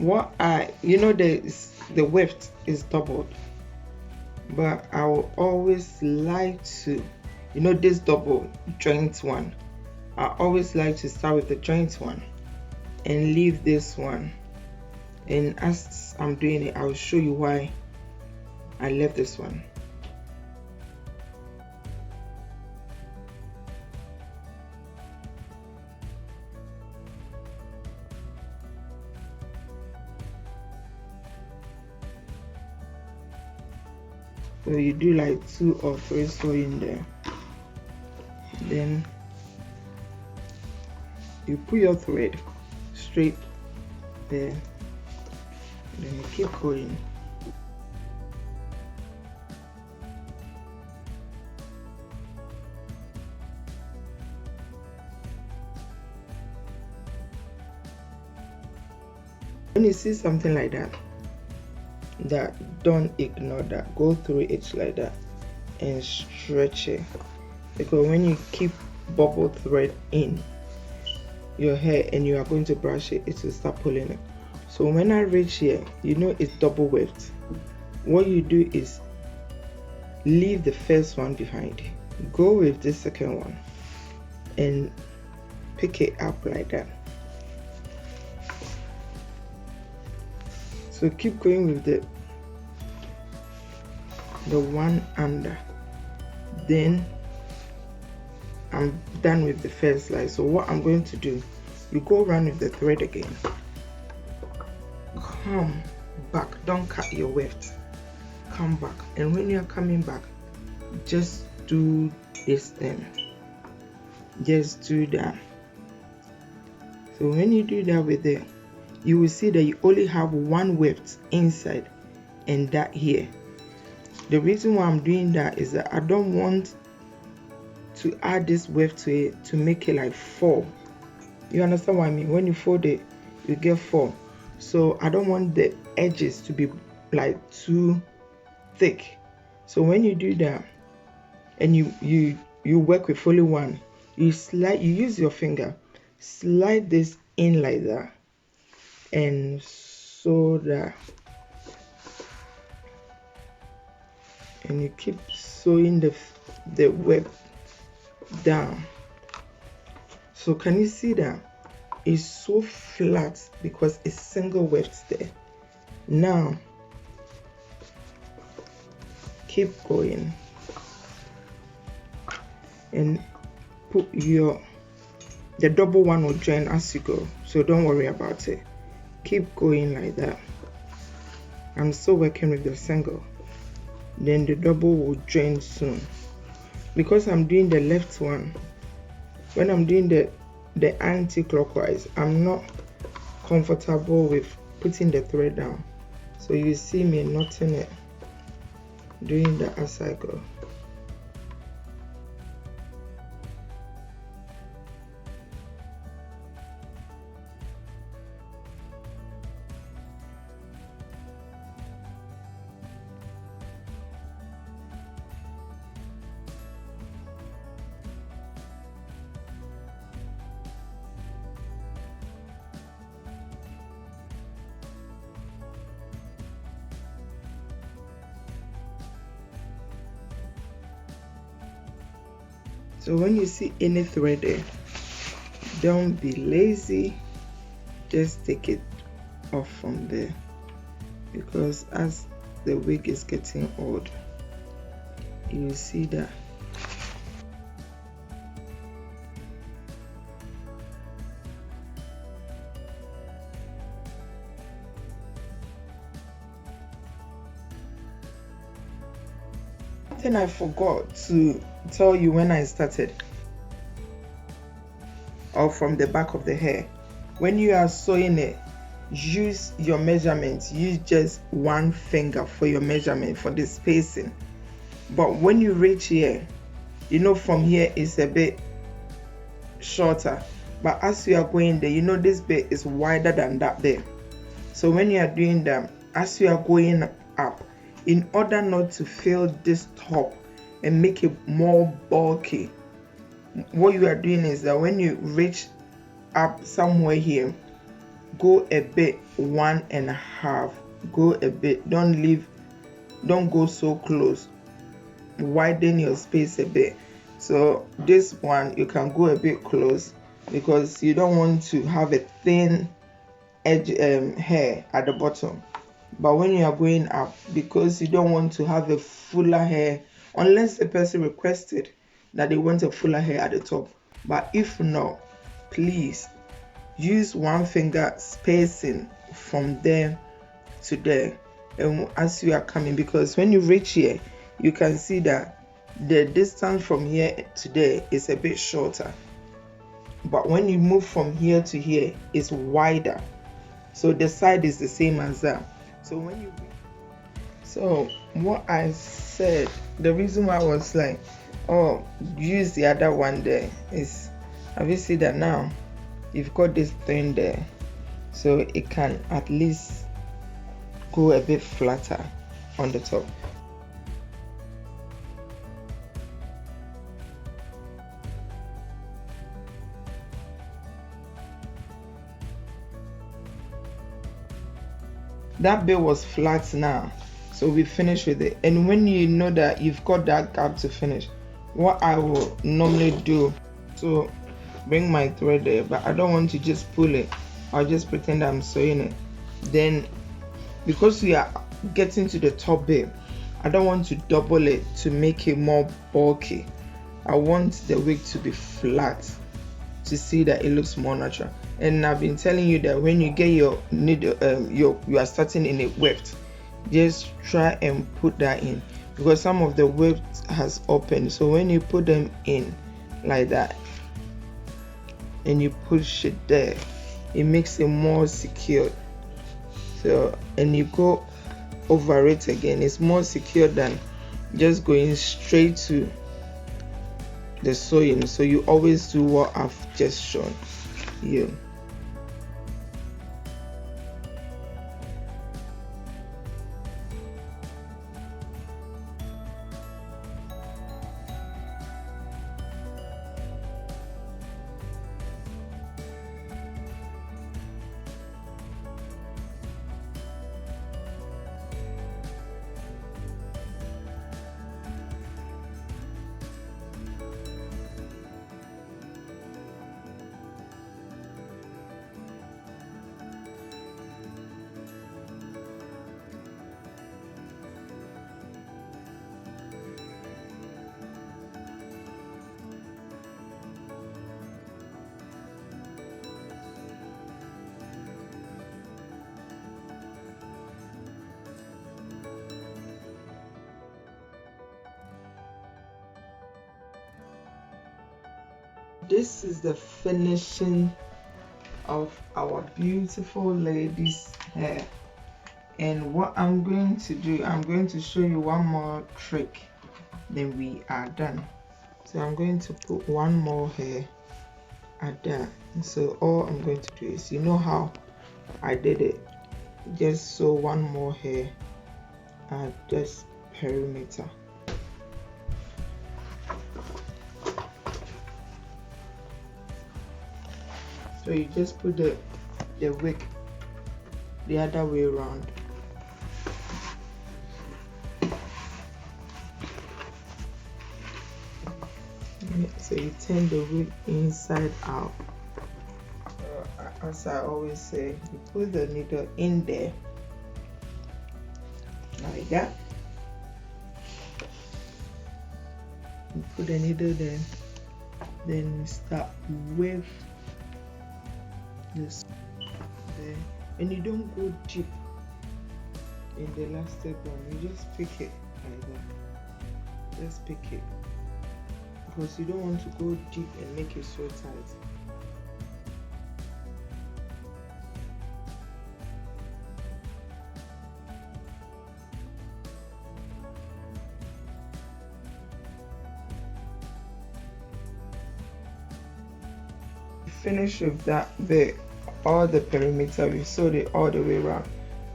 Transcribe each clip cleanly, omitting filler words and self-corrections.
the width is doubled, but I will always like to, this double joint one, I always like to start with the joint one and leave this one. And as I'm doing it, I'll show you why I left this one. So you do like 2 or 3 sewing there, then you put your thread straight there, then you keep going. When you see something like that, don't ignore that. Go through it like that and stretch it, because when you keep bubble thread in your hair and you are going to brush it, it will start pulling it. So when I reach here, it's double width. What you do is leave the first one behind, go with the second one and pick it up like that. So keep going with the one under. Then I'm done with the first line. So what I'm going to do, you go around with the thread again, come back, don't cut your width, come back, and when you're coming back, just do this thing, just do that. So when you do that with it, you will see that you only have one width inside and that here. The reason why I'm doing that is that I don't want to add this width to it to make it like 4. You understand what I mean? When you fold it, you get 4. So I don't want the edges to be like too thick. So when you do that and you work with only one, you use your finger, slide this in like that and sew that, and you keep sewing the web down. So can you see that it's so flat because it's single weft there? Now keep going and put the double one will join as you go, so don't worry about it. Keep going like that. I'm still working with the single, then the double will join soon. Because I'm doing the left one, when I'm doing the anti-clockwise, I'm not comfortable with putting the thread down, so you see me knotting it, doing that as I go. So when you see any thread there, don't be lazy, just take it off from there, because as the wig is getting old, you see that I forgot to tell you when I started, or from the back of the hair, when you are sewing it, use your measurements. Use just one finger for your measurement for the spacing. But when you reach here, from here is a bit shorter, but as you are going there, this bit is wider than that there. So when you are doing that, as you are going up, in order not to fill this top and make it more bulky, what you are doing is that when you reach up somewhere here, go a bit 1.5, go a bit, don't go so close, widen your space a bit. So this one you can go a bit close because you don't want to have a thin edge hair at the bottom. But when you are going up, because you don't want to have a fuller hair, unless the person requested that they want a fuller hair at the top. But if not, please use one finger spacing from there to there, and as you are coming, because when you reach here, you can see that the distance from here to there is a bit shorter, but when you move from here to here, it's wider. So the side is the same as that. So what I said, the reason why I was like, oh, use the other one there is, have you seen that now? You've got this thing there, so it can at least go a bit flatter on the top. That bit was flat now, so we finished with it. And when you know that you've got that gap to finish, what I will normally do, so bring my thread there, but I don't want to just pull it. I'll just pretend I'm sewing it. Then because we are getting to the top bit, I don't want to double it to make it more bulky. I want the wig to be flat to see that it looks more natural. And I've been telling you that when you get your needle, you are starting in a weft, just try and put that in, because some of the weft has opened. So when you put them in like that and you push it there, it makes it more secure. So, and you go over it again, it's more secure than just going straight to the sewing. So you always do what I've just shown you. This is the finishing of our beautiful lady's hair. And what I'm going to do, I'm going to show you one more trick, then we are done. So I'm going to put one more hair at that. So all I'm going to do is, you know how I did it, just sew one more hair at this perimeter. So you just put the wig the other way around. So you turn the wig inside out. As I always say, you put the needle in there like that. You put the needle there, then you start with this there, and you don't go deep in the elastic one. You just pick it like that. Just pick it, because you don't want to go deep and make it so tight. Finish with that bit, all the perimeter, we sewed it all the way around.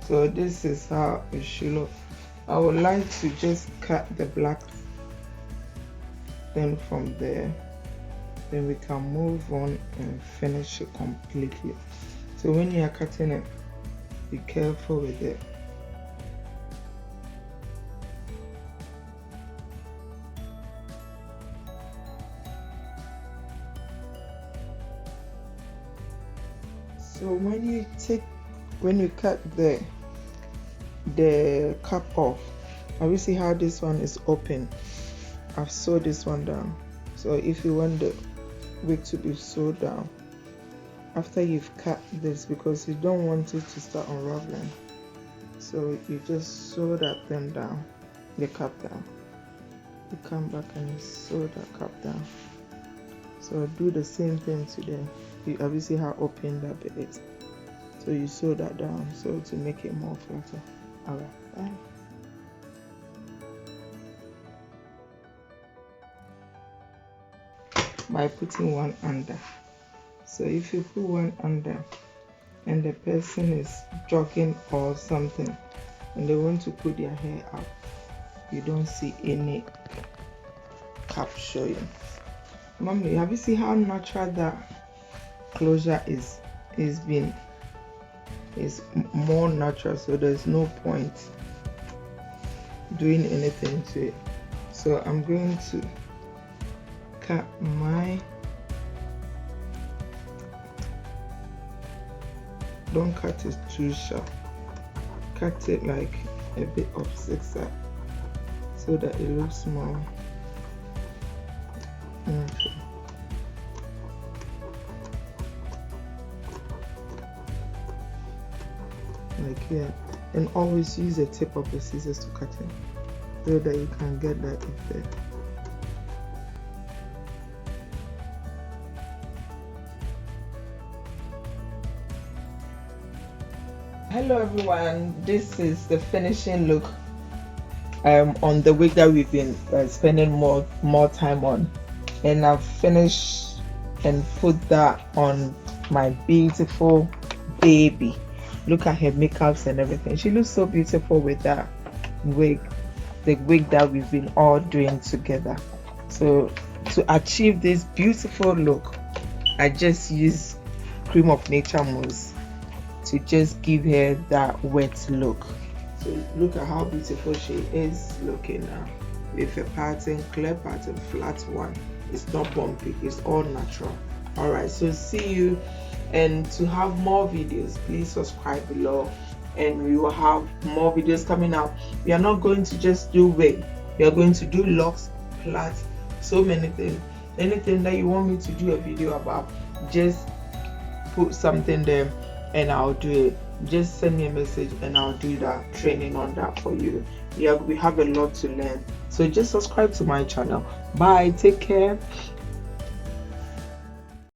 So this is how it should look. I would like to just cut the black thing from there, then we can move on and finish it completely. So when you are cutting it, be careful with it. So when you cut the cap off, have you see how this one is open? I've sewed this one down. So if you want the wig to be sewed down after you've cut this, because you don't want it to start unraveling, so you just sew that thing down, the cap down. You come back and you sew that cap down. So do the same thing today. You obviously see how open that bit is, so you sew that down so to make it more flatter. Alright, bye. By putting one under. So if you put one under and the person is jogging or something and they want to put their hair up, you don't see any cap showing. Mommy, have you seen how natural that closure is more natural, so there's no point doing anything to it. So I'm going to cut my, don't cut it too sharp, cut it like a bit of zigzag so that it looks more natural. Like here, and always use the tip of the scissors to cut it so that you can get that effect. Hello everyone, this is the finishing look on the wig that we've been spending more time on, and I've finished and put that on my beautiful baby. Look at her makeups and everything. She looks so beautiful with that wig, the wig that we've been all doing together. So to achieve this beautiful look, I just use cream of nature mousse to just give her that wet look. So look at how beautiful she is looking now, with a pattern, clear pattern, flat one. It's not bumpy, it's all natural. Alright, so see you, and to have more videos, please subscribe below, and we will have more videos coming out. We are not going to just do wig, we are going to do locks, plaits, so many things. Anything that you want me to do a video about, just put something there and I'll do it. Just send me a message and I'll do that training on that for you. We have a lot to learn, so just subscribe to my channel. Bye, take care.